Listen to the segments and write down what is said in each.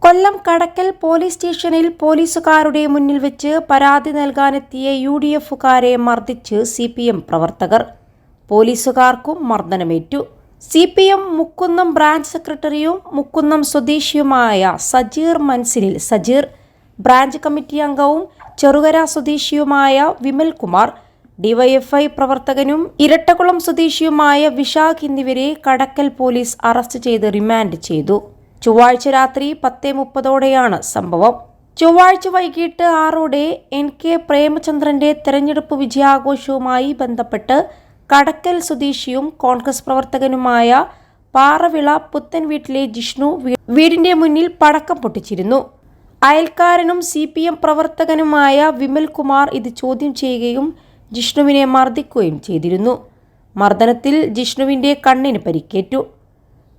കൊല്ലം കടക്കൽ police സ്റ്റേഷനിൽ പോലീസുകാരുടെ മുന്നിൽ വെച്ച് പരാതി നൽകാനെത്തിയ UDF-കാരെ മർദ്ദിച്ച് CPM പ്രവർത്തകർ. പോലീസുകാർക്കും മർദ്ദനമേറ്റു. CPM മുക്കുന്നം ബ്രാഞ്ച് സെക്രട്ടറിയും മുക്കുന്നം സ്വദേശിയുമായ സജീർ മൻസിലിൽ സജീർ, ബ്രാഞ്ച് കമ്മിറ്റി അംഗവും ചെറുകര സ്വദേശിയുമായ വിമൽകുമാർ, DYFI പ്രവർത്തകനും ഇരട്ടകുളം സ്വദേശിയുമായ വിശാഖ് എന്നിവരെ കടക്കൽ പോലീസ് അറസ്റ്റ് ചെയ്ത് റിമാൻഡ് ചെയ്തു. ചൊവ്വാഴ്ച രാത്രി 10:30 സംഭവം. ചൊവ്വാഴ്ച വൈകിട്ട് 6 NK പ്രേമചന്ദ്രന്റെ തെരഞ്ഞെടുപ്പ് വിജയാഘോഷവുമായി ബന്ധപ്പെട്ട് കടക്കൽ സ്വദേശിയും കോൺഗ്രസ് പ്രവർത്തകനുമായ പാറവിള പുത്തൻ വീട്ടിലെ ജിഷ്ണു വീടിന്റെ മുന്നിൽ പടക്കം പൊട്ടിച്ചിരുന്നു. അയൽക്കാരനും CPM പ്രവർത്തകനുമായ വിമൽകുമാർ ഇത് ചോദ്യം ചെയ്യുകയും ജിഷ്ണുവിനെ മർദ്ദിക്കുകയും ചെയ്തിരുന്നു. മർദ്ദനത്തിൽ ജിഷ്ണുവിന്റെ കണ്ണിന് പരിക്കേറ്റു.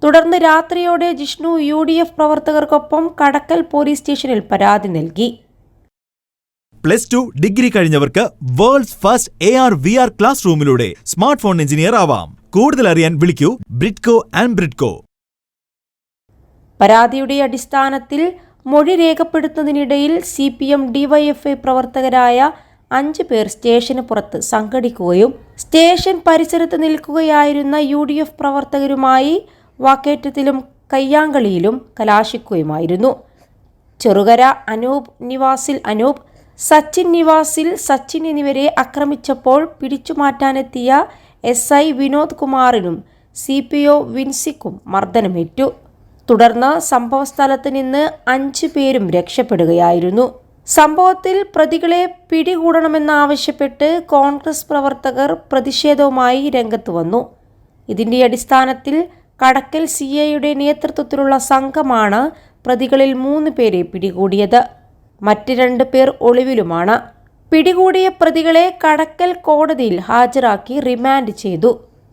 തുടർന്ന് രാത്രിയോടെ ജിഷ്ണു UDF പ്രവർത്തകർക്കൊപ്പം കടക്കൽ പോലീസ് സ്റ്റേഷനിൽ പരാതി നൽകി. +2 ഡിഗ്രി കഴിഞ്ഞവർക്ക് വേൾഡ്സ് ഫസ്റ്റ് AR/VR ക്ലാസ് റൂമിലൂടെ സ്മാർട്ട് ഫോൺ എഞ്ചിനീയർ ആവാം. കൂടുതൽ അറിയാൻ വിളിക്കൂ ബ്രിഡ്കോ ആൻഡ് ബ്രിഡ്കോ. പരാതിയുടെ അടിസ്ഥാനത്തിൽ മൊഴി രേഖപ്പെടുത്തുന്നതിനിടയിൽ CPM DYFI പ്രവർത്തകരായ 5 പേർ സ്റ്റേഷന് പുറത്ത് സംഘടിക്കുകയും സ്റ്റേഷൻ പരിസരത്ത് നിൽക്കുകയായിരുന്ന UDF പ്രവർത്തകരുമായി വാക്കേറ്റത്തിലും കയ്യാങ്കളിയിലും കലാശിക്കുകയുമായിരുന്നു. ചെറുകര അനൂപ് നിവാസിൽ അനൂപ്, സച്ചിൻ നിവാസിൽ സച്ചിൻ എന്നിവരെ ആക്രമിച്ചപ്പോൾ പിടിച്ചുമാറ്റാനെത്തിയ SI വിനോദ് കുമാറിനും CPO വിൻസിക്കും മർദ്ദനമേറ്റു. തുടർന്ന് സംഭവസ്ഥലത്ത് നിന്ന് 5 പേരും രക്ഷപ്പെടുകയായിരുന്നു. സംഭവത്തിൽ പ്രതികളെ പിടികൂടണമെന്നാവശ്യപ്പെട്ട് കോൺഗ്രസ് പ്രവർത്തകർ പ്രതിഷേധവുമായി രംഗത്ത് വന്നു. ഇതിന്റെ അടിസ്ഥാനത്തിൽ കടക്കൽ CIയുടെ നേതൃത്വത്തിലുള്ള സംഘമാണ് പ്രതികളിൽ 3 പേരെ പിടികൂടിയത്. മറ്റ് 2 പേർ ഒളിവിലുമാണ്. പിടികൂടിയ പ്രതികളെ കടക്കൽ കോടതിയിൽ ഹാജരാക്കി റിമാൻഡ് ചെയ്തു.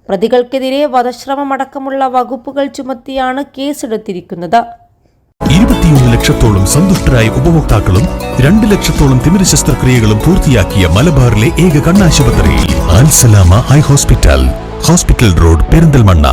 പ്രതികൾക്കെതിരെ വധശ്രമമടക്കമുള്ള വകുപ്പുകൾ ചുമത്തിയാണ് കേസെടുത്തിരിക്കുന്നത്. 21 ലക്ഷത്തോളം സന്തുഷ്ടരായ ഉപഭോക്താക്കളും 2 ലക്ഷത്തോളം തിമിര ശസ്ത്രക്രിയകളും പൂർത്തിയാക്കിയ മലബാറിലെ ഏക കണ്ണാശുപത്രി Al Salama eye hospital, hospital road, Perinthalmanna.